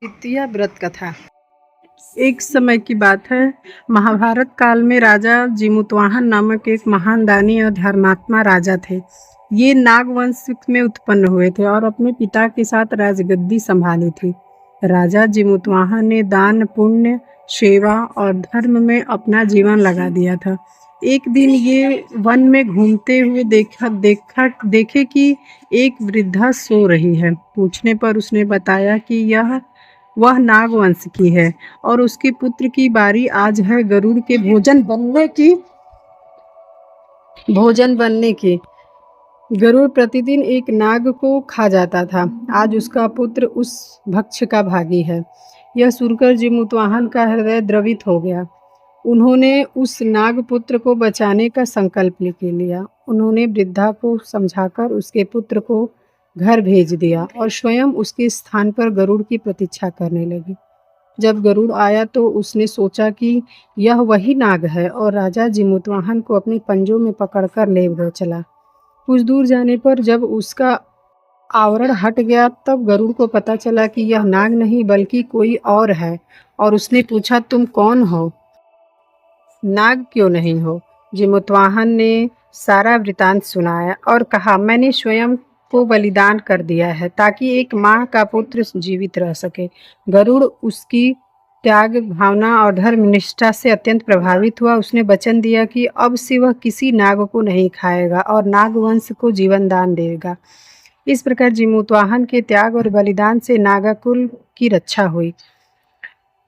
द्वितीय व्रत कथा। एक समय की बात है, महाभारत काल में राजा जीमूतवाहन नामक एक महान दानी और धर्मात्मा राजा थे। ये नागवंश में उत्पन्न हुए थे और अपने पिता के साथ राजगद्दी संभाली थी। राजा जीमूतवाहन ने दान, पुण्य, सेवा और धर्म में अपना जीवन लगा दिया था। एक दिन ये वन में घूमते हुए देखे कि एक वृद्धा सो रही है। पूछने पर उसने बताया कि वह नागवंश की है और उसके पुत्र की बारी आज है गरुड़ के भोजन बनने की। गरुड़ प्रतिदिन एक नाग को खा जाता था। आज उसका पुत्र उस भक्ष का भागी है। यह सुनकर जीमूतवाहन का हृदय द्रवित हो गया। उन्होंने उस नागपुत्र को बचाने का संकल्प लिया। उन्होंने वृद्धा को समझाकर उसके पुत्र को घर भेज दिया और स्वयं उसके स्थान पर गरुड़ की प्रतीक्षा करने लगी। जब गरुड़ आया तो उसने सोचा कि यह वही नाग है और राजा जीमूतवाहन को अपने पंजों में पकड़कर ले चला। कुछ दूर जाने पर जब उसका आवरण हट गया तब गरुड़ को पता चला कि यह नाग नहीं बल्कि कोई और है और उसने पूछा, तुम कौन हो? नाग क्यों नहीं हो? जीमूतवाहन ने सारा वृतांत सुनाया और कहा, मैंने स्वयं को बलिदान कर दिया है ताकि एक माँ का पुत्र जीवित रह सके। गरुड़ उसकी त्याग भावना और धर्मनिष्ठा से अत्यंत प्रभावित हुआ। उसने वचन दिया कि अब से वह किसी नाग को नहीं खाएगा और नागवंश को जीवन दान देगा। इस प्रकार जीमूतवाहन के त्याग और बलिदान से नागाकुल की रक्षा हुई।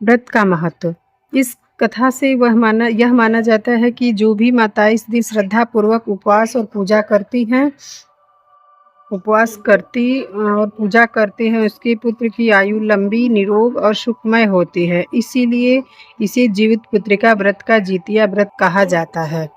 व्रत का महत्व। इस कथा से यह माना जाता है कि जो भी माताएं इस दिन श्रद्धा पूर्वक उपवास और पूजा करती हैं उसके पुत्र की आयु लंबी, निरोग और सुखमय होती है। इसीलिए इसे जीवित पुत्रिका व्रत का द्वितीय व्रत कहा जाता है।